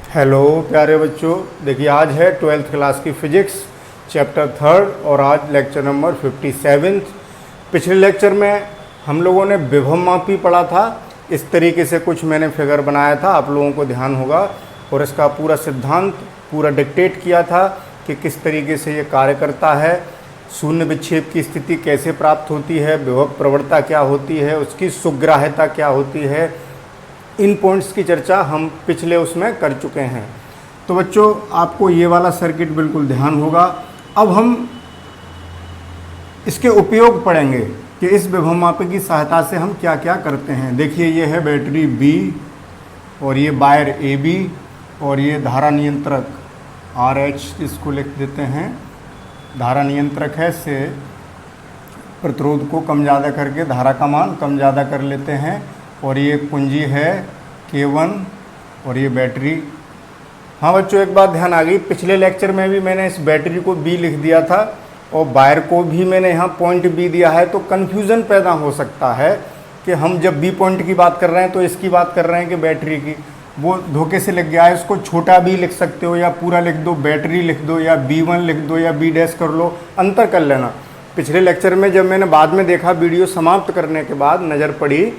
Hello प्यारे बच्चों, देखिए आज है 12th क्लास की फिजिक्स चैप्टर 3 और आज लेक्चर नंबर 57। पिछले लेक्चर में हम लोगों ने विभवमापी पढ़ा था। इस तरीके से कुछ मैंने फिगर बनाया था, आप लोगों को ध्यान होगा, और इसका पूरा सिद्धांत पूरा डिक्टेट किया था कि किस तरीके से ये कार्य करता है, शून्य विक्षेप की स्थिति कैसे प्राप्त होती है, विभव प्रवणता क्या होती है, उसकी सुग्राह्यता क्या होती है। इन पॉइंट्स की चर्चा हम पिछले उसमें कर चुके हैं। तो बच्चों, आपको ये वाला सर्किट बिल्कुल ध्यान होगा। अब हम इसके उपयोग पढ़ेंगे कि इस विभवमापी की सहायता से हम क्या क्या करते हैं। देखिए, ये है बैटरी B और ये वायर AB और ये धारा नियंत्रक RH, इसको लिख देते हैं। धारा नियंत्रक है, से प्रतिरोध को कम ज़्यादा करके धारा का मान कम ज़्यादा कर लेते हैं। और ये कुंजी है K1 और ये बैटरी। हाँ बच्चों, एक बात ध्यान आ गई, पिछले लेक्चर में भी मैंने इस बैटरी को B लिख दिया था और वायर को भी मैंने यहाँ पॉइंट B दिया है, तो कन्फ्यूज़न पैदा हो सकता है कि हम जब B पॉइंट की बात कर रहे हैं तो इसकी बात कर रहे हैं कि बैटरी की। वो धोखे से लग गया है। इसको छोटा B लिख सकते हो या पूरा लिख दो, बैटरी लिख दो या B1 लिख दो या B डैश कर लो, अंतर कर लेना। पिछले लेक्चर में जब मैंने बाद में देखा, वीडियो समाप्त करने के बाद नज़र पड़ी,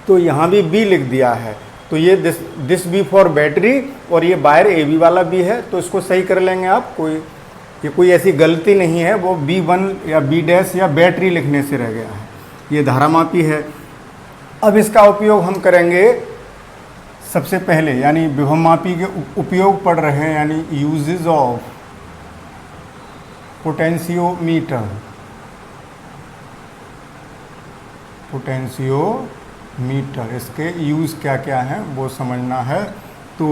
तो यहाँ भी B लिख दिया है। तो ये दिस B फॉर बैटरी और ये वायर AB वाला B है, तो इसको सही कर लेंगे आप। ये कोई ऐसी गलती नहीं है, वो B1 या B डैश या बैटरी लिखने से रह गया है। ये धारामापी है। अब इसका उपयोग हम करेंगे सबसे पहले, यानी विभवमापी के उपयोग पढ़ रहे हैं, यानी यूजेस ऑफ पोटेंशियोमीटर। पोटेंशियोमीटर, इसके यूज़ क्या क्या हैं वो समझना है। तो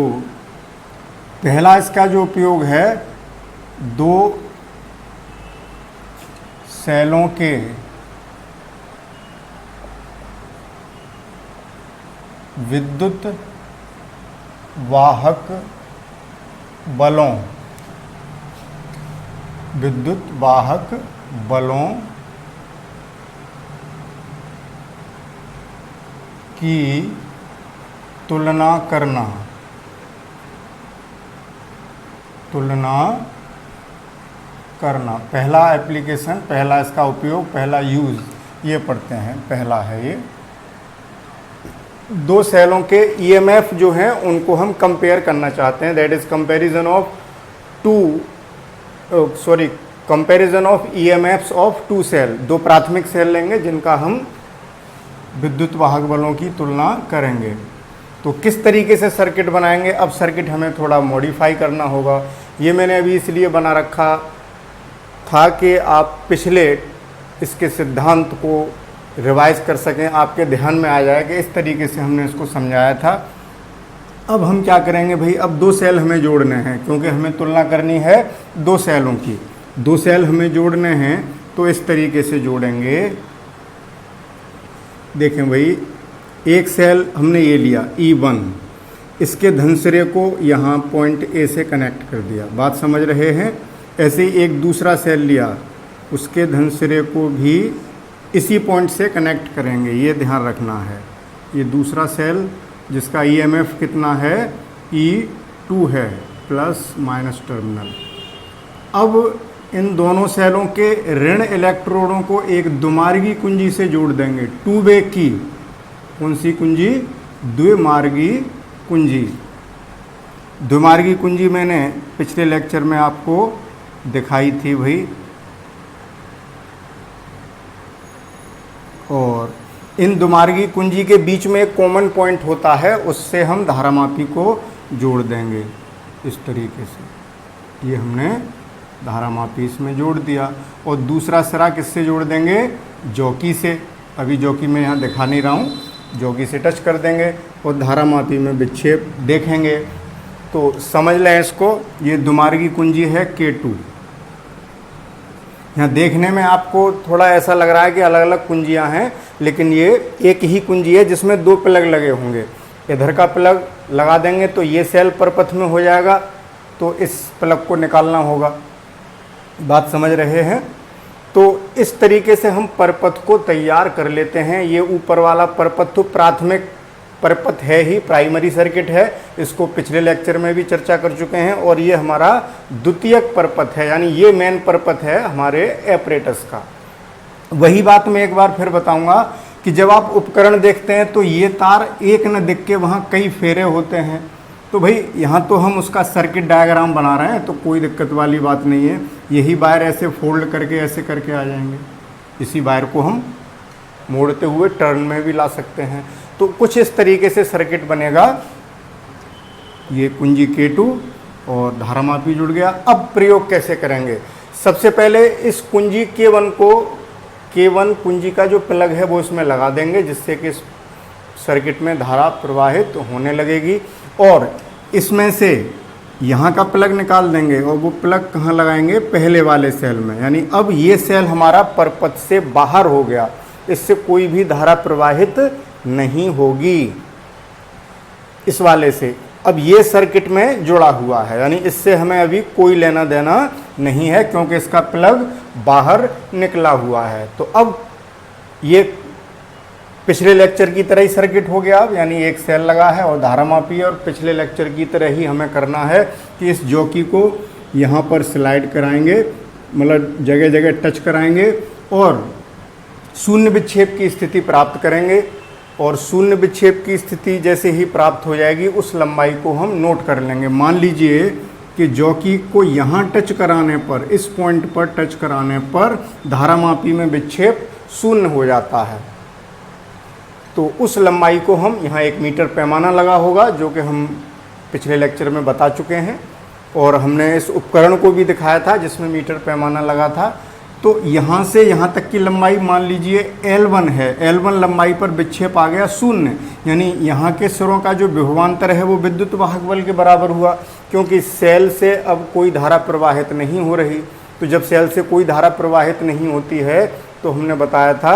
पहला इसका जो उपयोग है, दो सेलों के विद्युत वाहक बलों की तुलना करना। पहला एप्लीकेशन, पहला इसका उपयोग, पहला यूज़ ये पढ़ते हैं। पहला है ये, दो सेलों के EMF जो हैं उनको हम कंपेयर करना चाहते हैं। That is comparison of EMFs of two cell. दो प्राथमिक सेल लेंगे जिनका हम विद्युत वाहक बलों की तुलना करेंगे। तो किस तरीके से सर्किट बनाएंगे? अब सर्किट हमें थोड़ा मॉडिफाई करना होगा। ये मैंने अभी इसलिए बना रखा था कि आप पिछले इसके सिद्धांत को रिवाइज कर सकें, आपके ध्यान में आ जाए कि इस तरीके से हमने इसको समझाया था। अब हम क्या करेंगे भाई, अब दो सेल हमें जोड़ने हैं, क्योंकि हमें तुलना करनी है दो सेलों की। दो सेल हमें जोड़ने हैं, तो इस तरीके से जोड़ेंगे। देखें भाई, एक सेल हमने ये लिया E1, इसके धनसिरे को यहाँ पॉइंट A से कनेक्ट कर दिया। बात समझ रहे हैं? ऐसे ही एक दूसरा सेल लिया, उसके धनसिरे को भी इसी पॉइंट से कनेक्ट करेंगे, ये ध्यान रखना है। ये दूसरा सेल जिसका EMF कितना है, E2 है, प्लस माइनस टर्मिनल। अब इन दोनों सेलों के ऋण इलेक्ट्रोडों को एक द्विमार्गी कुंजी से जोड़ देंगे। टू वे की, कौन सी कुंजी? द्विमार्गी कुंजी। द्विमार्गी कुंजी मैंने पिछले लेक्चर में आपको दिखाई थी भाई। और इन द्विमार्गी कुंजी के बीच में एक कॉमन पॉइंट होता है, उससे हम धारामापी को जोड़ देंगे इस तरीके से। ये हमने धारामापी इसमें जोड़ दिया। और दूसरा सिरा किससे जोड़ देंगे? जॉकी से। अभी जॉकी मैं यहाँ दिखा नहीं रहा हूँ, जॉकी से टच कर देंगे और धारामापी में विक्षेप देखेंगे। तो समझ लें इसको, ये द्विमार्गी कुंजी है K2। यहाँ देखने में आपको थोड़ा ऐसा लग रहा है कि अलग अलग कुंजियाँ हैं, लेकिन ये एक ही कुंजी है जिसमें दो प्लग लगे होंगे। इधर का प्लग लगा देंगे तो ये सेल परपथ में हो जाएगा, तो इस प्लग को निकालना होगा। बात समझ रहे हैं? तो इस तरीके से हम परपथ को तैयार कर लेते हैं। ये ऊपर वाला परपथ तो प्राथमिक परपथ है ही, प्राइमरी सर्किट है, इसको पिछले लेक्चर में भी चर्चा कर चुके हैं। और ये हमारा द्वितीयक परपथ है, यानी ये मेन परपथ है हमारे एपरेटस का। वही बात मैं एक बार फिर बताऊंगा कि जब आप उपकरण देखते हैं तो ये तार एक न दिख के वहाँ कई फेरे होते हैं। तो भाई यहाँ तो हम उसका सर्किट डायग्राम बना रहे हैं, तो कोई दिक्कत वाली बात नहीं है। यही वायर ऐसे फोल्ड करके ऐसे करके आ जाएंगे, इसी वायर को हम मोड़ते हुए टर्न में भी ला सकते हैं। तो कुछ इस तरीके से सर्किट बनेगा। ये कुंजी K2 और धारामापी जुड़ गया। अब प्रयोग कैसे करेंगे? सबसे पहले इस कुंजी K1 को, K1 कुंजी का जो प्लग है वो इसमें लगा देंगे, जिससे कि इस सर्किट में धारा प्रवाहित होने लगेगी। और इसमें से यहाँ का प्लग निकाल देंगे और वो प्लग कहाँ लगाएंगे? पहले वाले सेल में। यानी अब ये सेल हमारा परपथ से बाहर हो गया, इससे कोई भी धारा प्रवाहित नहीं होगी इस वाले से। अब ये सर्किट में जुड़ा हुआ है, यानी इससे हमें अभी कोई लेना देना नहीं है, क्योंकि इसका प्लग बाहर निकला हुआ है। तो अब ये पिछले लेक्चर की तरह ही सर्किट हो गया। अब यानी एक सेल लगा है और धारामापी है, और पिछले लेक्चर की तरह ही हमें करना है कि इस जॉकी को यहाँ पर स्लाइड कराएंगे, मतलब जगह जगह टच कराएंगे और शून्य विक्षेप की स्थिति प्राप्त करेंगे। और शून्य विक्षेप की स्थिति जैसे ही प्राप्त हो जाएगी, उस लंबाई को हम नोट कर लेंगे। मान लीजिए कि जॉकी को यहाँ टच कराने पर, इस पॉइंट पर टच कराने पर धारामापी में विक्षेप शून्य हो जाता है। तो उस लंबाई को हम, यहाँ 1 मीटर पैमाना लगा होगा, जो कि हम पिछले लेक्चर में बता चुके हैं, और हमने इस उपकरण को भी दिखाया था जिसमें मीटर पैमाना लगा था। तो यहाँ से यहाँ तक की लंबाई मान लीजिए L1 है। L1 लंबाई पर विक्षेप आ गया शून्य, यानी यहाँ के सिरों का जो विभवांतर है वो विद्युत वाहक बल के बराबर हुआ, क्योंकि सेल से अब कोई धारा प्रवाहित नहीं हो रही। तो जब सेल से कोई धारा प्रवाहित नहीं होती है तो हमने बताया था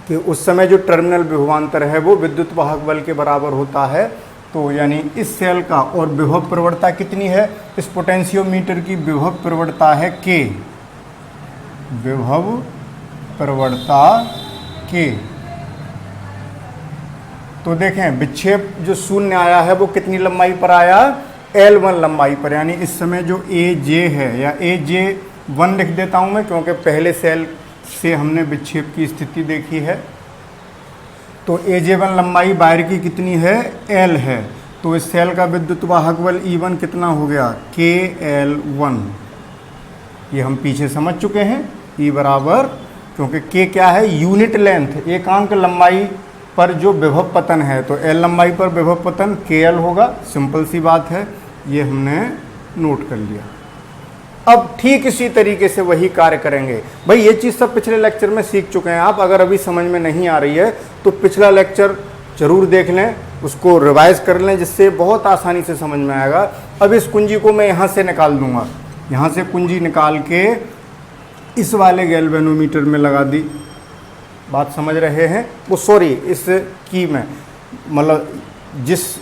कि उस समय जो टर्मिनल विभवांतर है वो विद्युत वाहक बल के बराबर होता है। तो यानी इस सेल का, और विभव प्रवणता कितनी है? इस पोटेंशियोमीटर की विभव प्रवणता है K, विभव प्रवणता K। तो देखें विक्षेप जो शून्य आया है वो कितनी लंबाई पर आया? L1 लंबाई पर। यानी इस समय जो AJ है, या AJ1 लिख देता हूं मैं, क्योंकि पहले सेल से हमने विक्षेप की स्थिति देखी है। तो AJ1 लंबाई वायर की कितनी है? L है। तो इस सेल का विद्युत वाहक बल E1 कितना हो गया? KL1। ये हम पीछे समझ चुके हैं। E बराबर, क्योंकि K क्या है? यूनिट लेंथ, एकांक लंबाई पर जो विभव पतन है, तो L लंबाई पर विभव पतन KL होगा। सिंपल सी बात है, ये हमने नोट कर लिया। अब ठीक इसी तरीके से वही कार्य करेंगे। भाई ये चीज़ सब पिछले लेक्चर में सीख चुके हैं आप। अगर अभी समझ में नहीं आ रही है तो पिछला लेक्चर जरूर देख लें, उसको रिवाइज कर लें, जिससे बहुत आसानी से समझ में आएगा। अब इस कुंजी को मैं यहाँ से निकाल दूंगा। यहाँ से कुंजी निकाल के इस वाले गैल्वेनोमीटर में लगा दी। बात समझ रहे हैं? वो सॉरी, इस की में, मतलब जिस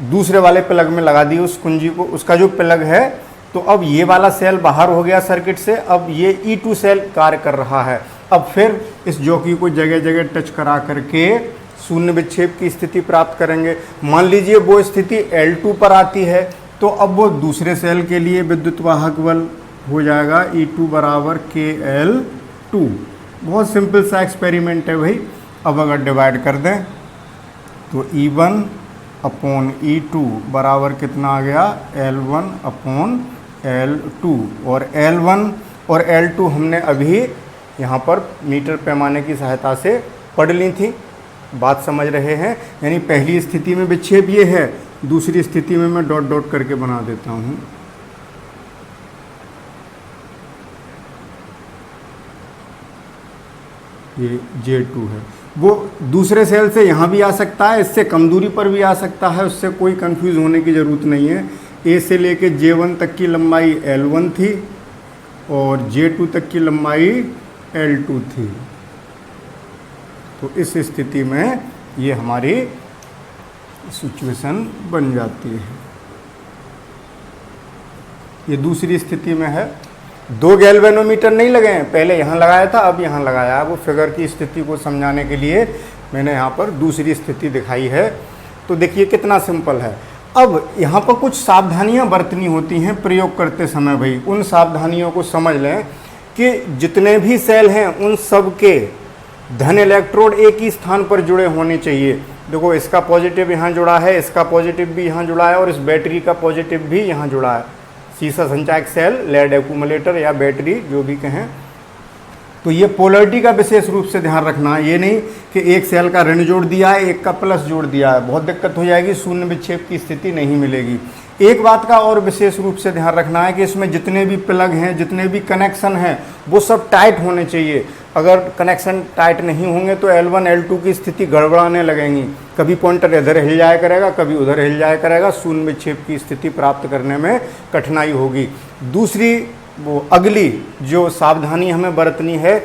दूसरे वाले प्लग में लगा दी उस कुंजी को, उसका जो प्लग है। तो अब ये वाला सेल बाहर हो गया सर्किट से, अब ये E2 सेल कार्य कर रहा है। अब फिर इस जॉकी को जगह जगह टच करा करके शून्य विक्षेप की स्थिति प्राप्त करेंगे। मान लीजिए वो स्थिति L2 पर आती है, तो अब वो दूसरे सेल के लिए विद्युत वाहक बल हो जाएगा E2 बराबर KL2। बहुत सिंपल सा एक्सपेरिमेंट है भाई। अब अगर डिवाइड कर दें तो E1 अपॉन E2 बराबर कितना आ गया? L1 upon L2। और L1 और L2 हमने अभी यहाँ पर मीटर पैमाने की सहायता से पढ़ ली थी। बात समझ रहे हैं? यानी पहली स्थिति में विक्षेप ये है, दूसरी स्थिति में मैं डॉट डॉट करके बना देता हूँ। ये J2 है। वो दूसरे सेल से यहाँ भी आ सकता है, इससे कम दूरी पर भी आ सकता है, उससे कोई कंफ्यूज होने की ज़रूरत नहीं है। A से लेके J1 तक की लंबाई L1 थी और J2 तक की लंबाई L2 थी। तो इस स्थिति में ये हमारी सिचुएशन बन जाती है। ये दूसरी स्थिति में है। दो गैल्वेनोमीटर नहीं लगे हैं, पहले यहाँ लगाया था, अब यहाँ लगाया है। वो फिगर की स्थिति को समझाने के लिए मैंने यहाँ पर दूसरी स्थिति दिखाई है। तो देखिए कितना सिंपल है। अब यहाँ पर कुछ सावधानियाँ बरतनी होती हैं प्रयोग करते समय भाई, उन सावधानियों को समझ लें कि जितने भी सेल हैं उन सब के धन इलेक्ट्रोड एक ही स्थान पर जुड़े होने चाहिए। देखो इसका पॉजिटिव यहाँ जुड़ा है, इसका पॉजिटिव भी यहाँ जुड़ा है और इस बैटरी का पॉजिटिव भी यहाँ जुड़ा है। सीसा संचायक सेल, लेड एक्यूमुलेटर या बैटरी जो भी कहें। तो ये पोलरिटी का विशेष रूप से ध्यान रखना है। ये नहीं कि एक सेल का ऋण जोड़ दिया है, एक का प्लस जोड़ दिया है, बहुत दिक्कत हो जाएगी, शून्य विक्षेप की स्थिति नहीं मिलेगी। एक बात का और विशेष रूप से ध्यान रखना है कि इसमें जितने भी प्लग हैं, जितने भी कनेक्शन हैं, वो सब टाइट होने चाहिए। अगर कनेक्शन टाइट नहीं होंगे तो L1 L2 की स्थिति गड़बड़ाने लगेंगी। कभी पॉइंटर इधर हिल जाया करेगा, कभी उधर हिल जाया करेगा, शून्य विक्षेप की स्थिति प्राप्त करने में कठिनाई होगी। दूसरी वो अगली जो सावधानी हमें बरतनी है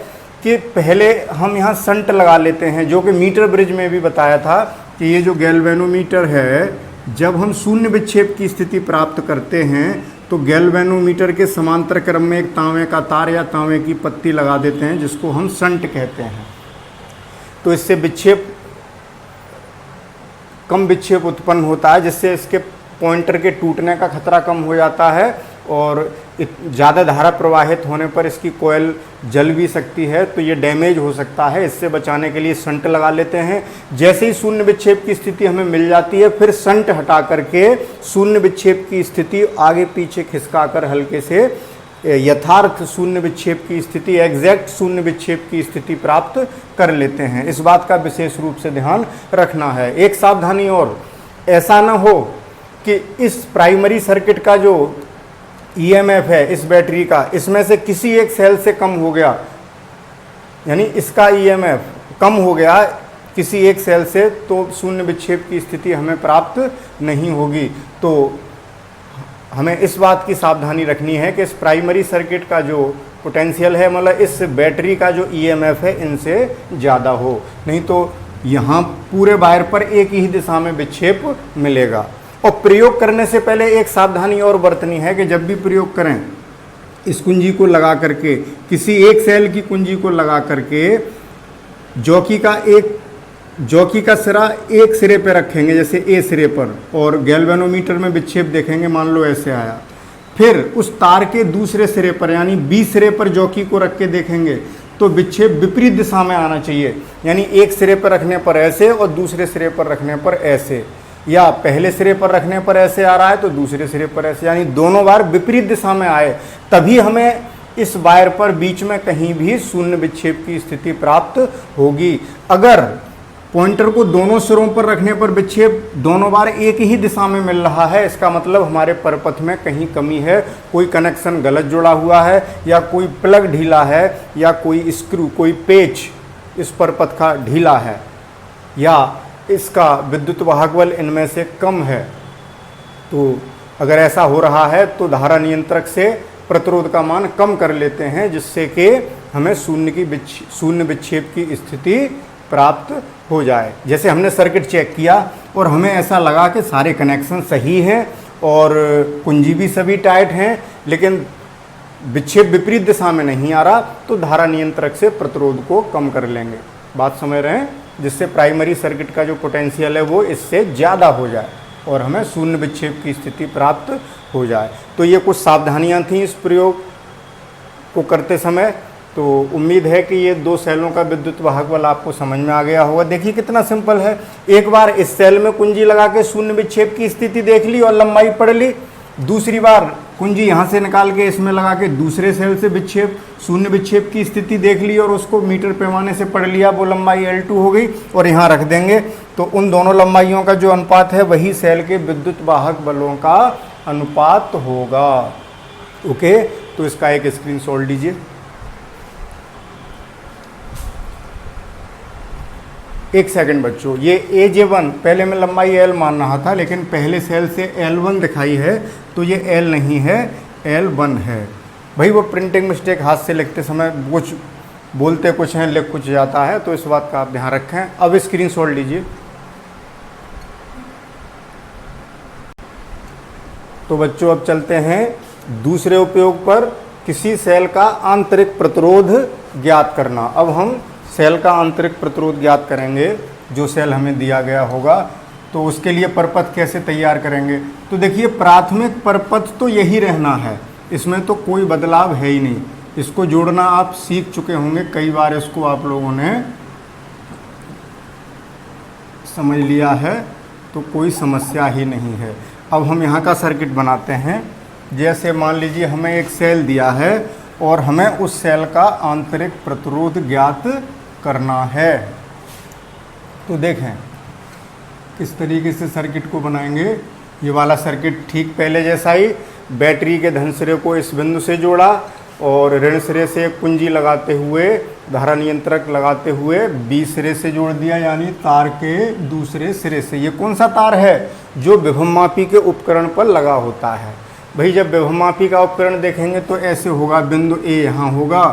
कि पहले हम यहाँ संट लगा लेते हैं, जो कि मीटर ब्रिज में भी बताया था कि ये जो गैल्वेनोमीटर है, जब हम शून्य विक्षेप की स्थिति प्राप्त करते हैं तो गैल्वेनोमीटर के समांतर क्रम में एक तांबे का तार या तांबे की पत्ती लगा देते हैं, जिसको हम संट कहते हैं। तो इससे विक्षेप, कम विक्षेप उत्पन्न होता है, जिससे इसके पॉइंटर के टूटने का खतरा कम हो जाता है और ज़्यादा धारा प्रवाहित होने पर इसकी कॉइल जल भी सकती है, तो ये डैमेज हो सकता है। इससे बचाने के लिए संट लगा लेते हैं। जैसे ही शून्य विक्षेप की स्थिति हमें मिल जाती है, फिर संट हटा करके शून्य विक्षेप की स्थिति आगे पीछे खिसका कर हल्के से यथार्थ शून्य विक्षेप की स्थिति, एग्जैक्ट शून्य विक्षेप की स्थिति प्राप्त कर लेते हैं। इस बात का विशेष रूप से ध्यान रखना है। एक सावधानी और, ऐसा ना हो कि इस प्राइमरी सर्किट का जो EMF है इस बैटरी का, इसमें से किसी एक सेल से कम हो गया, यानी इसका EMF कम हो गया किसी एक सेल से, तो शून्य विक्षेप की स्थिति हमें प्राप्त नहीं होगी। तो हमें इस बात की सावधानी रखनी है कि इस प्राइमरी सर्किट का जो पोटेंशियल है, मतलब इस बैटरी का जो EMF है, इनसे ज़्यादा हो, नहीं तो यहाँ पूरे वायर पर एक ही दिशा में विक्षेप मिलेगा। और प्रयोग करने से पहले एक सावधानी और बरतनी है कि जब भी प्रयोग करें, इस कुंजी को लगा करके, किसी एक सेल की कुंजी को लगा करके जॉकी का सिरा एक सिरे पे रखेंगे, जैसे ए सिरे पर, और गैल्वेनोमीटर में विक्षेप देखेंगे, मान लो ऐसे आया। फिर उस तार के दूसरे सिरे पर यानी बी सिरे पर जॉकी को रख के देखेंगे तो विक्षेप विपरीत दिशा में आना चाहिए, यानी एक सिरे पर रखने पर ऐसे और दूसरे सिरे पर रखने पर ऐसे, या पहले सिरे पर रखने पर ऐसे आ रहा है तो दूसरे सिरे पर ऐसे, यानी दोनों बार विपरीत दिशा में आए, तभी हमें इस वायर पर बीच में कहीं भी शून्य विक्षेप की स्थिति प्राप्त होगी। अगर पॉइंटर को दोनों सिरों पर रखने पर विक्षेप दोनों बार एक ही दिशा में मिल रहा है, इसका मतलब हमारे परपथ में कहीं कमी है, कोई कनेक्शन गलत जुड़ा हुआ है, या कोई प्लग ढीला है, या कोई स्क्रू, कोई पेच इस परपथ का ढीला है, या इसका विद्युत वाहक बल इनमें से कम है। तो अगर ऐसा हो रहा है तो धारा नियंत्रक से प्रतिरोध का मान कम कर लेते हैं, जिससे कि हमें शून्य विक्षेप की स्थिति प्राप्त हो जाए। जैसे हमने सर्किट चेक किया और हमें ऐसा लगा कि सारे कनेक्शन सही हैं और कुंजी भी सभी टाइट हैं, लेकिन विक्षेप विपरीत दिशा में नहीं आ रहा, तो धारा नियंत्रक से प्रतिरोध को कम कर लेंगे। बात समझ रहे हैं? जिससे प्राइमरी सर्किट का जो पोटेंशियल है वो इससे ज़्यादा हो जाए और हमें शून्य विक्षेप की स्थिति प्राप्त हो जाए। तो ये कुछ सावधानियां थीं इस प्रयोग को करते समय। तो उम्मीद है कि ये दो सेलों का विद्युत वाहक बल आपको समझ में आ गया होगा। देखिए कितना सिंपल है, एक बार इस सेल में कुंजी लगा के शून्य विक्षेप की स्थिति देख ली और लंबाई पढ़ ली, दूसरी बार कुंजी यहाँ से निकाल के इसमें लगा के दूसरे सेल से शून्य विक्षेप की स्थिति देख ली और उसको मीटर पैमाने से पढ़ लिया, वो लंबाई L2 हो गई और यहाँ रख देंगे, तो उन दोनों लंबाइयों का जो अनुपात है वही सेल के विद्युत वाहक बलों का अनुपात होगा। ओके, तो इसका एक स्क्रीनशॉट लीजिए। एक सेकंड बच्चों, ये AJ1 पहले मैं लंबाई L मान रहा था, लेकिन पहले सेल से L1 दिखाई है, तो ये L नहीं है, L1 है। भाई वो प्रिंटिंग मिस्टेक, हाथ से लिखते समय कुछ बोलते कुछ हैं, लिख कुछ जाता है, तो इस बात का आप ध्यान रखें। अब स्क्रीनशॉट लीजिए। तो बच्चों अब चलते हैं दूसरे उपयोग पर, किसी सेल का आंतरिक प्रतिरोध ज्ञात करना। अब हम सेल का आंतरिक प्रतिरोध ज्ञात करेंगे। जो सेल हमें दिया गया होगा। तो उसके लिए परपथ कैसे तैयार करेंगे? तो देखिए प्राथमिक परपथ तो यही रहना है, इसमें तो कोई बदलाव है ही नहीं। इसको जोड़ना आप सीख चुके होंगे, कई बार इसको आप लोगों ने समझ लिया है, तो कोई समस्या ही नहीं है। अब हम यहाँ का सर्किट बनाते हैं। जैसे मान लीजिए हमें एक सेल दिया है और हमें उस सेल का आंतरिक प्रतिरोध ज्ञात करना है। तो देखें किस तरीके से सर्किट को बनाएंगे। ये वाला सर्किट ठीक पहले जैसा ही, बैटरी के धन सिरे को इस बिंदु से जोड़ा और ऋण सिरे से एक कुंजी लगाते हुए, धारा नियंत्रक लगाते हुए बी सिरे से जोड़ दिया, यानी तार के दूसरे सिरे से। ये कौन सा तार है? जो विभवमापी के उपकरण पर लगा होता है। भाई जब विभवमापी का उपकरण देखेंगे तो ऐसे होगा, बिंदु ए यहाँ होगा,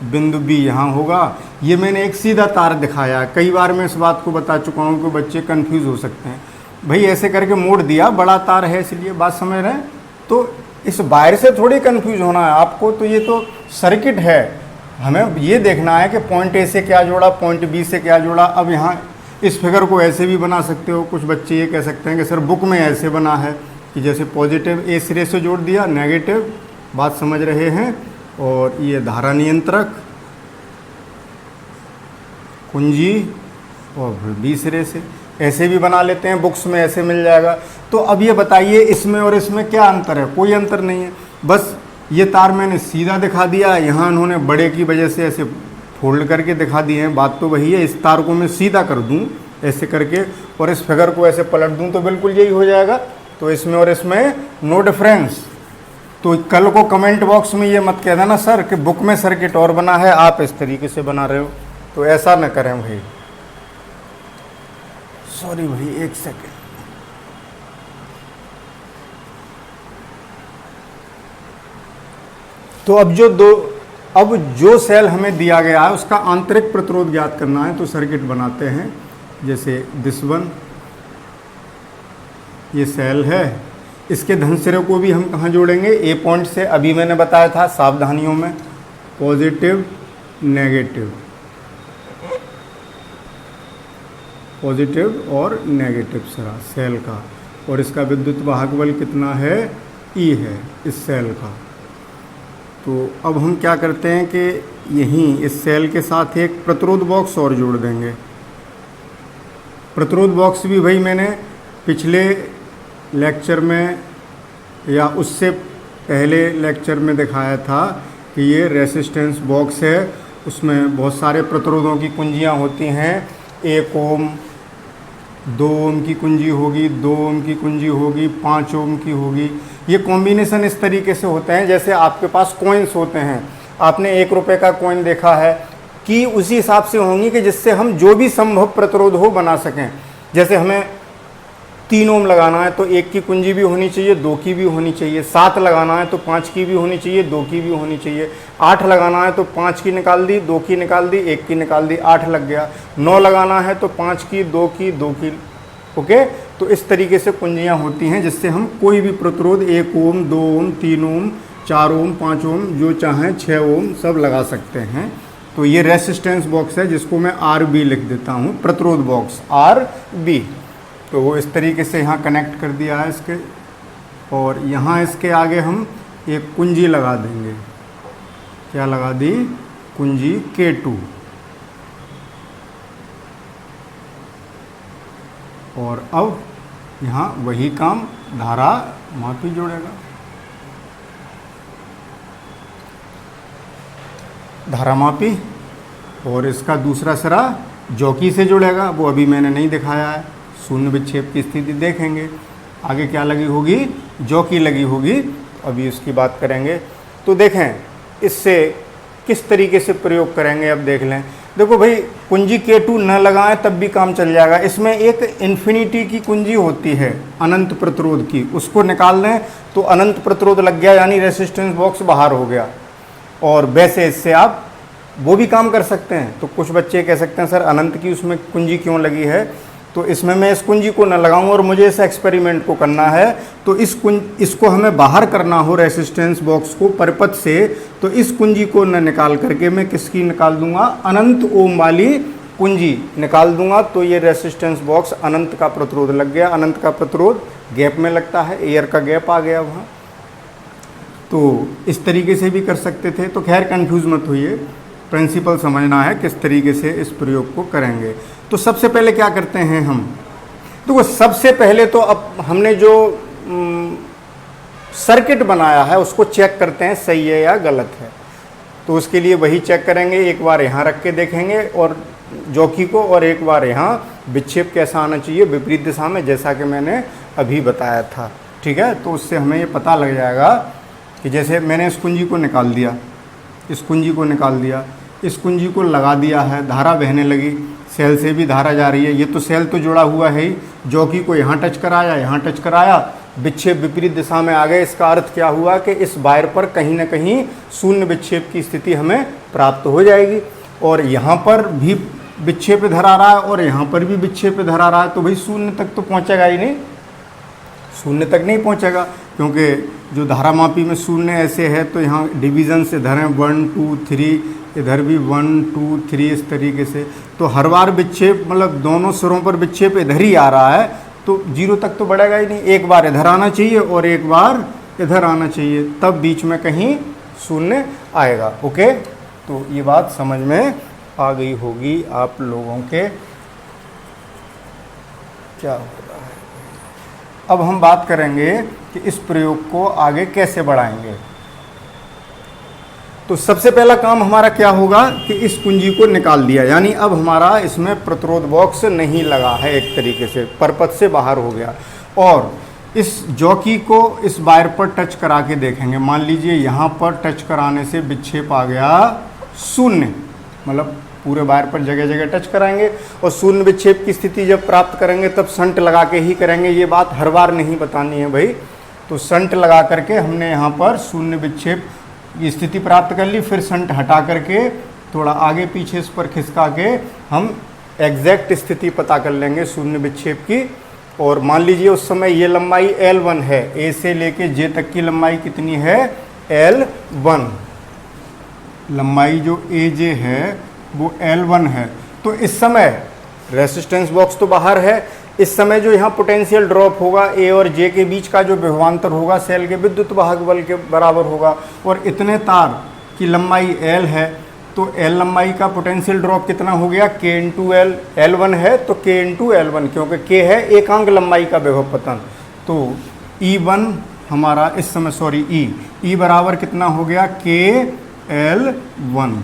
बिंदु बी यहाँ होगा। ये मैंने एक सीधा तार दिखाया है, कई बार मैं इस बात को बता चुका हूँ कि बच्चे कंफ्यूज हो सकते हैं। भाई ऐसे करके मोड़ दिया, बड़ा तार है इसलिए, बात समझ रहे हैं? तो इस वायर से थोड़ी कंफ्यूज होना है आपको, तो ये तो सर्किट है। हमें ये देखना है कि पॉइंट ए से क्या जोड़ा, पॉइंट बी से क्या जोड़ा। अब यहाँ इस फिगर को ऐसे भी बना सकते हो। कुछ बच्चे ये कह सकते हैं कि सर बुक में ऐसे बना है कि जैसे पॉजिटिव ए सिरे से जोड़ दिया, नेगेटिव, बात समझ रहे हैं। और ये धारा नियंत्रक, कुंजी और बी सिरे से ऐसे भी बना लेते हैं, बुक्स में ऐसे मिल जाएगा। तो अब ये बताइए इसमें और इसमें क्या अंतर है? कोई अंतर नहीं है। बस ये तार मैंने सीधा दिखा दिया, यहाँ उन्होंने बड़े की वजह से ऐसे फोल्ड करके दिखा दिए हैं। बात तो वही है। इस तार को मैं सीधा कर दूँ ऐसे करके और इस फिगर को ऐसे पलट दूँ तो बिल्कुल यही हो जाएगा। तो इसमें और इसमें नो डिफरेंस। तो कल को कमेंट बॉक्स में ये मत कह देना सर कि बुक में सर्किट और बना है, आप इस तरीके से बना रहे हो। तो ऐसा न करें भाई। सॉरी भाई, एक सेकेंड। तो अब जो सेल हमें दिया गया है उसका आंतरिक प्रतिरोध ज्ञात करना है। तो सर्किट बनाते हैं। जैसे दिस वन, ये सेल है, इसके धन सिरे को भी हम कहाँ जोड़ेंगे? ए पॉइंट से। अभी मैंने बताया था सावधानियों में, पॉजिटिव नेगेटिव, पॉजिटिव और नेगेटिव सिरा सेल का। और इसका विद्युत वाहक बल कितना है? ई है इस सेल का। तो अब हम क्या करते हैं कि यहीं इस सेल के साथ एक प्रतिरोध बॉक्स और जोड़ देंगे। प्रतिरोध बॉक्स भी भाई मैंने पिछले लेक्चर में या उससे पहले लेक्चर में दिखाया था कि ये रेसिस्टेंस बॉक्स है। उसमें बहुत सारे प्रतिरोधों की कुंजियाँ होती हैं। 1 ओम, 2 ओम की कुंजी होगी, 2 ओम की कुंजी होगी, 5 ओम की होगी। ये कॉम्बिनेशन इस तरीके से होते हैं जैसे आपके पास कॉइन्स होते हैं। आपने 1 रुपये का कॉइन देखा है कि उसी हिसाब से होंगी कि जिससे हम जो भी संभव प्रतिरोध हो बना सकें। जैसे हमें 3 ओम लगाना है तो 1 की कुंजी भी होनी चाहिए, 2 की भी होनी चाहिए। 7 लगाना है तो 5 की भी होनी चाहिए, 2 की भी होनी चाहिए। 8 लगाना है तो 5 की निकाल दी, 2 की निकाल दी, 1 की निकाल दी, 8 लग गया। 9 लगाना है तो 5 की, 2 की, 2 की। ओके, तो इस तरीके से कुंजियाँ होती हैं जिससे हम कोई भी प्रतिरोध 1 ओम, 2 ओम, 3 ओम, 4 ओम, 5 ओम, जो चाहें 6 ओम सब लगा सकते हैं। तो ये रेसिस्टेंस बॉक्स है जिसको मैं RB लिख देता हूँ, प्रतिरोध बॉक्स RB। तो वो इस तरीके से यहाँ कनेक्ट कर दिया है इसके। और यहाँ इसके आगे हम एक कुंजी लगा देंगे। क्या लगा दी? कुंजी K2। और अब यहाँ वही काम, धारा मापी जोड़ेगा। धारा मापी और इसका दूसरा सिरा जॉकी से जुड़ेगा। वो अभी मैंने नहीं दिखाया है। शून्य विक्षेप की स्थिति देखेंगे। आगे क्या लगी होगी? जॉकी लगी होगी। अभी उसकी बात करेंगे। तो देखें इससे किस तरीके से प्रयोग करेंगे, अब देख लें। देखो भाई, कुंजी K2 न लगाएं तब भी काम चल जाएगा। इसमें एक इन्फिनिटी की कुंजी होती है अनंत प्रतिरोध की, उसको निकाल लें तो अनंत प्रतिरोध लग गया, यानी रेसिस्टेंस बॉक्स बाहर हो गया। और वैसे इससे आप वो भी काम कर सकते हैं। तो कुछ बच्चे कह सकते हैं सर अनंत की उसमें कुंजी क्यों लगी है? तो इसमें मैं इस कुंजी को न लगाऊं और मुझे इस एक्सपेरिमेंट को करना है, तो इसको हमें बाहर करना हो रेसिस्टेंस बॉक्स को परिपथ से, तो इस कुंजी को न निकाल करके मैं किसकी निकाल दूंगा? अनंत ओम वाली कुंजी निकाल दूंगा तो ये रेसिस्टेंस बॉक्स अनंत का प्रतिरोध लग गया। अनंत का प्रतिरोध गैप में लगता है, एयर का गैप आ गया वहाँ। तो इस तरीके से भी कर सकते थे। तो खैर कंफ्यूज मत होइए, प्रिंसिपल समझना है किस तरीके से इस प्रयोग को करेंगे। तो सबसे पहले क्या करते हैं हम, तो सबसे पहले तो अब हमने जो सर्किट बनाया है उसको चेक करते हैं सही है या गलत है। तो उसके लिए वही चेक करेंगे, एक बार यहाँ रख के देखेंगे और जॉकी को, और एक बार यहाँ विक्षेप कैसा आना चाहिए विपरीत दिशा में, जैसा कि मैंने अभी बताया था। ठीक है, तो उससे हमें ये पता लग जाएगा कि जैसे मैंने इस कुंजी को निकाल दिया, इस कुंजी को निकाल दिया, इस कुंजी को लगा दिया है, धारा बहने लगी, सेल से भी धारा जा रही है। ये तो सेल तो जुड़ा हुआ है ही, जॉकी को यहाँ टच कराया, यहाँ टच कराया, विक्षेप विपरीत दिशा में आ गए। इसका अर्थ क्या हुआ कि इस वायर पर कहीं ना कहीं शून्य विक्षेप की स्थिति हमें प्राप्त हो जाएगी। और यहाँ पर भी विक्षेप इधर आ रहा है और यहाँ पर भी विक्षेप इधर आ रहा है, तो भाई शून्य तक तो पहुँचेगा ही नहीं, शून्य तक नहीं पहुँचेगा, क्योंकि जो धारामापी में शून्य ऐसे है तो यहाँ डिवीज़न से इधर है 1 2 3, इधर भी 1 2 3 इस तरीके से। तो हर बार विक्षेप मतलब दोनों सिरों पर विक्षेप इधर ही आ रहा है, तो 0 तक तो बढ़ेगा ही नहीं। एक बार इधर आना चाहिए और एक बार इधर आना चाहिए, तब बीच में कहीं शून्य आएगा। ओके, तो ये बात समझ में आ गई होगी आप लोगों के। क्या हो रहा है, अब हम बात करेंगे कि इस प्रयोग को आगे कैसे बढ़ाएंगे। तो सबसे पहला काम हमारा क्या होगा कि इस कुंजी को निकाल दिया, यानी अब हमारा इसमें प्रतिरोध बॉक्स नहीं लगा है, एक तरीके से परपथ से बाहर हो गया। और इस जॉकी को इस वायर पर टच करा के देखेंगे। मान लीजिए यहाँ पर टच कराने से विक्षेप आ गया शून्य, मतलब पूरे वायर पर जगह जगह टच कराएंगे और शून्य विक्षेप की स्थिति जब प्राप्त करेंगे तब शंट लगा के ही करेंगे। ये बात हर बार नहीं बतानी है भाई। तो शंट लगा करके हमने यहाँ पर शून्य विक्षेप की स्थिति प्राप्त कर ली, फिर शंट हटा करके थोड़ा आगे पीछे इस पर खिसका के हम एग्जैक्ट स्थिति पता कर लेंगे शून्य विक्षेप की। और मान लीजिए उस समय ये लंबाई L1 है, ए से लेके जे तक की लंबाई कितनी है L1, लंबाई जो AJ है वो L1 है। तो इस समय रेसिस्टेंस बॉक्स तो बाहर है, इस समय जो यहाँ पोटेंशियल ड्रॉप होगा ए और जे के बीच का जो विभवांतर होगा सेल के विद्युत वाहक बल के बराबर होगा। और इतने तार की लंबाई L है, तो L लंबाई का पोटेंशियल ड्रॉप कितना हो गया K इंटू L। L1 है तो K इंटू L1, क्योंकि K है एकांक लंबाई का विभव पतन। तो E1 हमारा इस समय E बराबर कितना हो गया K L1,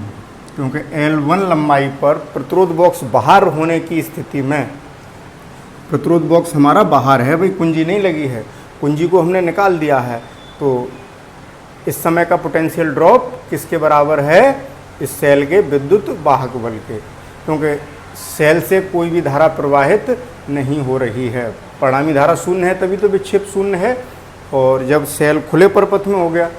क्योंकि L1 लंबाई पर प्रतिरोध बॉक्स बाहर होने की स्थिति में, प्रतिरोध बॉक्स हमारा बाहर है भाई, कुंजी नहीं लगी है, कुंजी को हमने निकाल दिया है। तो इस समय का पोटेंशियल ड्रॉप किसके बराबर है, इस सेल के विद्युत वाहक बल के, क्योंकि सेल से कोई भी धारा प्रवाहित नहीं हो रही है। परिणामी धारा शून्य है, तभी तो विक्षेप शून्य है। और जब सेल खुले परपथ में हो गया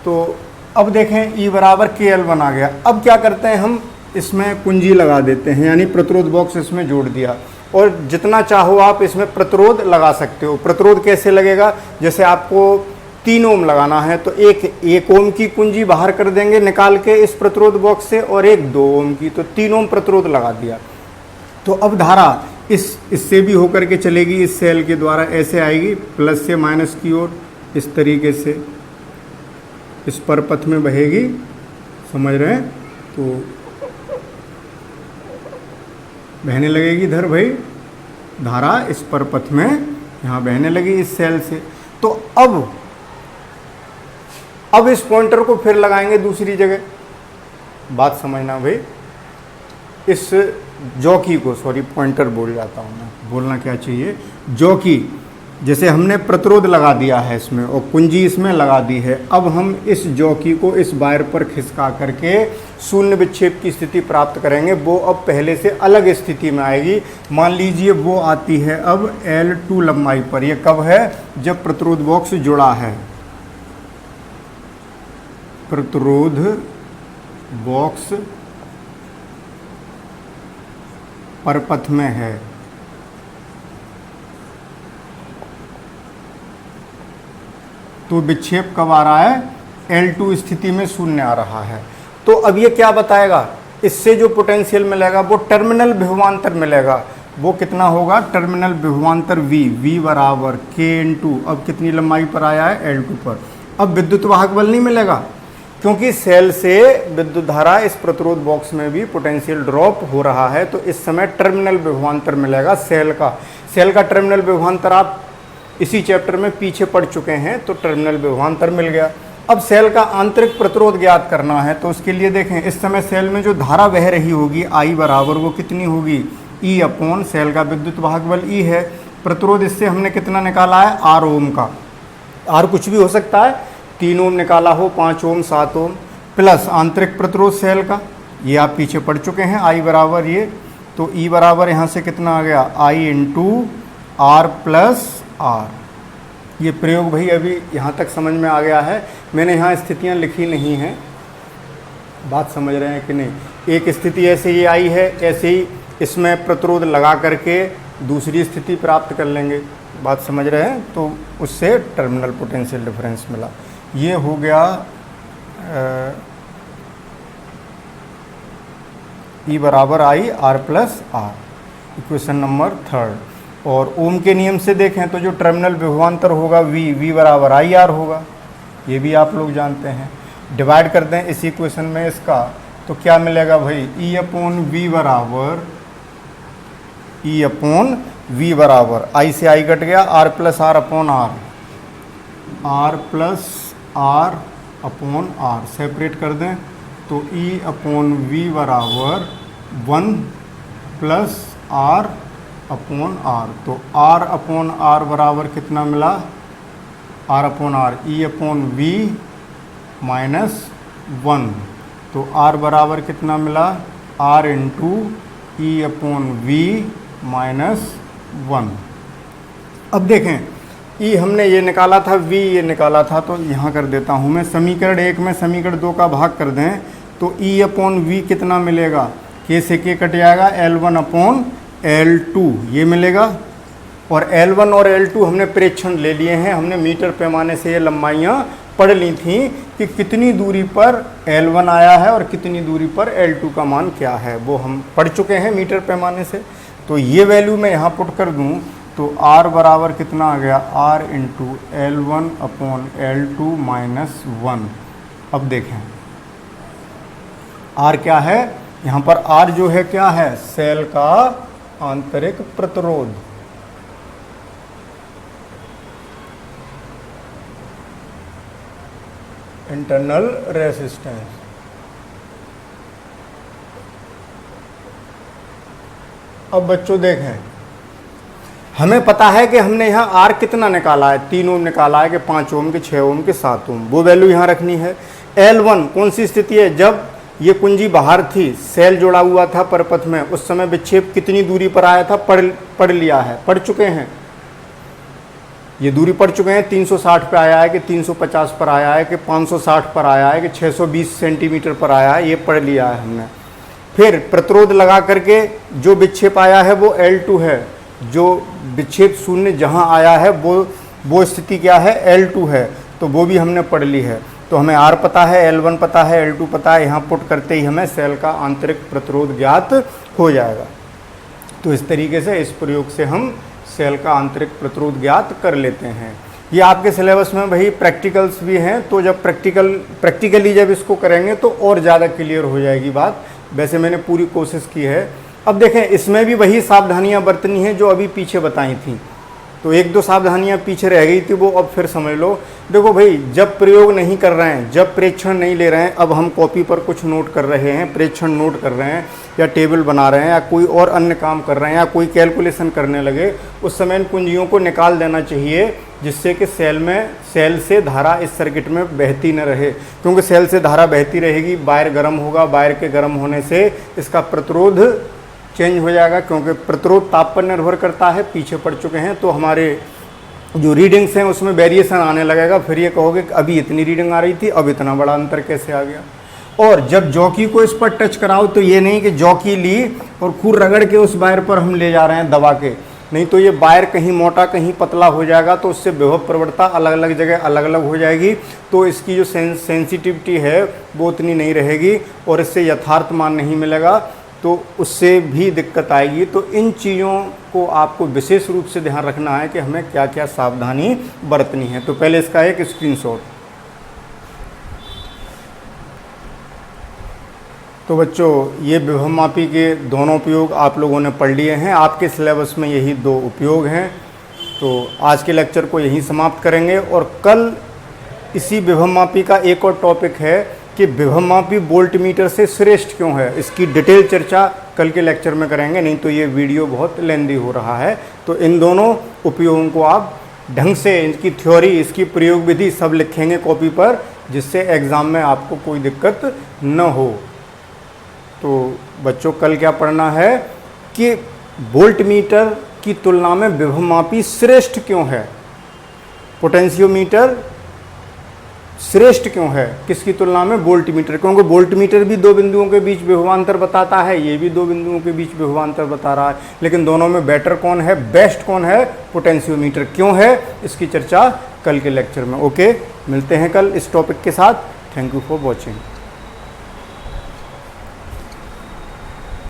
तो अब देखें E बराबर KL1 आ गया। अब क्या करते हैं, हम इसमें कुंजी लगा देते हैं, यानी प्रतिरोध बॉक्स इसमें जोड़ दिया। और जितना चाहो आप इसमें प्रतिरोध लगा सकते हो। प्रतिरोध कैसे लगेगा, जैसे आपको 3 ओम लगाना है तो एक ओम की कुंजी बाहर कर देंगे निकाल के इस प्रतिरोध बॉक्स से, और एक 2 ओम की, तो 3 ओम प्रतिरोध लगा दिया। तो अब धारा इससे भी होकर के चलेगी, इस सेल के द्वारा ऐसे आएगी प्लस से माइनस की ओर, इस तरीके से इस परपथ में बहेगी, समझ रहे हैं। तो बहने लगेगी इधर भाई धारा, इस परपथ में यहाँ बहने लगी इस सेल से। तो अब इस पॉइंटर को फिर लगाएंगे दूसरी जगह, बात समझना भाई। इस जॉकी को, पॉइंटर बोल जाता हूँ मैं, बोलना क्या चाहिए, जॉकी, जैसे हमने प्रतिरोध लगा दिया है इसमें और कुंजी इसमें लगा दी है। अब हम इस जॉकी को इस वायर पर खिसका करके शून्य विक्षेप की स्थिति प्राप्त करेंगे। वो अब पहले से अलग स्थिति में आएगी। मान लीजिए वो आती है अब L2 लंबाई पर। ये कब है, जब प्रतिरोध बॉक्स जुड़ा है, प्रतिरोध बॉक्स परपथ में है। तो विक्षेप कब आ रहा है, L2 स्थिति में शून्य आ रहा है। तो अब ये क्या बताएगा इससे जो पोटेंशियल मिलेगा वो टर्मिनल विभवांतर मिलेगा, वो कितना होगा, टर्मिनल विभवांतर V बराबर K इंटू, अब कितनी लंबाई पर आया है, L2 पर। अब विद्युत वाहक बल नहीं मिलेगा, क्योंकि सेल से विद्युत धारा इस प्रतिरोध बॉक्स में भी पोटेंशियल ड्रॉप हो रहा है, तो इस समय टर्मिनल विभवांतर मिलेगा सेल का टर्मिनल विभवांतर आप इसी चैप्टर में पीछे पढ़ चुके हैं, तो टर्मिनल विभवांतर मिल गया। अब सेल का आंतरिक प्रतिरोध ज्ञात करना है, तो उसके लिए देखें इस समय सेल में जो धारा बह रही होगी I बराबर वो कितनी होगी, E अपॉन सेल का विद्युत वाहक बल E है, प्रतिरोध इससे हमने कितना निकाला है, R ओम का, R कुछ भी हो सकता है, 3 ओम निकाला हो, 5 ओम, 7 ओम, प्लस आंतरिक प्रतिरोध सेल का, ये आप पीछे पढ़ चुके हैं, I बराबर ये, तो E बराबर यहाँ से कितना आ गया, I into R plus R। ये प्रयोग भाई अभी यहाँ तक समझ में आ गया है, मैंने यहाँ स्थितियाँ लिखी नहीं हैं, बात समझ रहे हैं कि नहीं। एक स्थिति ऐसे ये आई है, ऐसे ही इसमें प्रतिरोध लगा करके दूसरी स्थिति प्राप्त कर लेंगे, बात समझ रहे हैं, तो उससे टर्मिनल पोटेंशियल डिफरेंस मिला। ये हो गया E बराबर I R plus R, equation number 3। और ओम के नियम से देखें तो जो टर्मिनल विभवांतर होगा V बराबर I R होगा, ये भी आप लोग जानते हैं। डिवाइड कर दें इस इक्वेशन में इसका, तो क्या मिलेगा भाई, E अपॉन V बराबर I से I कट गया, R plus R upon R plus R upon R separate कर दें, तो E अपॉन V बराबर 1 प्लस R अपॉन R, तो R अपॉन R बराबर कितना मिला, R upon R, E upon V minus 1, तो R बराबर कितना मिला, R into E upon V minus 1। अब देखें E हमने ये निकाला था, V ये निकाला था, तो यहाँ कर देता हूँ मैं, समीकरण 1 में समीकरण 2 का भाग कर दें तो E अपॉन V कितना मिलेगा, K से K कट जाएगा, L1 अपॉन L2 ये मिलेगा। और L1 और L2 हमने प्रेक्षण ले लिए हैं, हमने मीटर पैमाने से ये लंबाइयाँ पढ़ ली थी कि कितनी दूरी पर L1 आया है और कितनी दूरी पर L2 का मान क्या है, वो हम पढ़ चुके हैं मीटर पैमाने से। तो ये वैल्यू मैं यहाँ पुट कर दूँ तो R बराबर कितना आ गया, R into L1 upon L2 minus 1। अब देखें R क्या है, यहाँ पर R जो है क्या है, सेल का आंतरिक प्रतिरोध, इंटरनल रेसिस्टेंस। अब बच्चों देखें, हमें पता है कि हमने यहाँ R कितना निकाला है, 3 ओम निकाला है कि 5 ओम के 6 ओम के 7 ओम, वो वैल्यू यहाँ रखनी है। L1 कौन सी स्थिति है, जब ये कुंजी बाहर थी, सेल जुड़ा हुआ था परपथ में, उस समय विक्षेप कितनी दूरी पर आया था, पढ़ लिया है, पढ़ चुके हैं, ये दूरी पढ़ चुके हैं। 360 पे आया है कि 350 पर आया है कि 560 पर आया है कि 620 सेंटीमीटर पर आया है, ये पढ़ लिया है हमने। फिर प्रतिरोध लगा करके जो विक्षेप आया है वो L2 है, जो विक्षेप शून्य जहाँ आया है वो स्थिति क्या है, L2 है, तो वो भी हमने पढ़ ली है। तो हमें R पता है, L1 पता है, L2 पता है, यहाँ पुट करते ही हमें सेल का आंतरिक प्रतिरोध ज्ञात हो जाएगा। तो इस तरीके से इस प्रयोग से हम सेल का आंतरिक प्रतिरोध ज्ञात कर लेते हैं। ये आपके सिलेबस में वही प्रैक्टिकल्स भी हैं, तो जब प्रैक्टिकली जब इसको करेंगे तो और ज़्यादा क्लियर हो जाएगी बात। वैसे मैंने पूरी कोशिश की है। अब देखें, इसमें भी वही सावधानियां बरतनी हैं जो अभी पीछे बताई थी, तो 1-2 सावधानियां पीछे रह गई थी, वो अब फिर समझ लो। देखो भाई, जब प्रयोग नहीं कर रहे हैं, जब प्रेक्षण नहीं ले रहे हैं, अब हम कॉपी पर कुछ नोट कर रहे हैं, प्रेक्षण नोट कर रहे हैं, या टेबल बना रहे हैं, या कोई और अन्य काम कर रहे हैं, या कोई कैलकुलेशन करने लगे, उस समय इन कुंजियों को निकाल देना चाहिए, जिससे कि सेल से धारा इस सर्किट में बहती न रहे। क्योंकि सेल से धारा बहती रहेगी, वायर गर्म होगा, वायर के गर्म होने से इसका प्रतिरोध चेंज हो जाएगा, क्योंकि प्रतिरोध ताप पर निर्भर करता है, पीछे पड़ चुके हैं। तो हमारे जो रीडिंग्स हैं उसमें वेरिएशन आने लगेगा, फिर ये कहोगे कि अभी इतनी रीडिंग आ रही थी, अब इतना बड़ा अंतर कैसे आ गया। और जब जॉकी को इस पर टच कराओ तो ये नहीं कि जॉकी ली और खूब रगड़ के उस वायर पर हम ले जा रहे हैं दबा के, नहीं तो ये वायर कहीं मोटा कहीं पतला हो जाएगा तो उससे विभव प्रवणता अलग अलग जगह अलग अलग हो जाएगी, तो इसकी जो सेंसिटिविटी है वो उतनी नहीं रहेगी और इससे यथार्थ मान नहीं मिलेगा, तो उससे भी दिक्कत आएगी। तो इन चीज़ों को आपको विशेष रूप से ध्यान रखना है कि हमें क्या क्या सावधानी बरतनी है। तो पहले इसका एक स्क्रीनशॉट। तो बच्चों ये विभवमापी के दोनों उपयोग आप लोगों ने पढ़ लिए हैं, आपके सिलेबस में यही 2 उपयोग हैं। तो आज के लेक्चर को यहीं समाप्त करेंगे और कल इसी विभवमापी का एक और टॉपिक है कि विभवमापी वोल्टमीटर से श्रेष्ठ क्यों है, इसकी डिटेल चर्चा कल के लेक्चर में करेंगे, नहीं तो ये वीडियो बहुत लेंदी हो रहा है। तो इन दोनों उपयोगों को आप ढंग से, इनकी थ्योरी, इसकी प्रयोग विधि सब लिखेंगे कॉपी पर, जिससे एग्ज़ाम में आपको कोई दिक्कत न हो। तो बच्चों कल क्या पढ़ना है कि वोल्टमीटर की तुलना में विभवमापी श्रेष्ठ क्यों है, पोटेंशियोमीटर श्रेष्ठ क्यों है किसकी तुलना में, वोल्टमीटर। क्योंकि वोल्टमीटर भी 2 बिंदुओं के बीच विभवांतर बताता है, ये भी 2 बिंदुओं के बीच विभवांतर बता रहा है, लेकिन दोनों में बेटर कौन है, बेस्ट कौन है, पोटेंशियोमीटर। क्यों है इसकी चर्चा कल के लेक्चर में। ओके, मिलते हैं कल इस टॉपिक के साथ। Thank you for watching.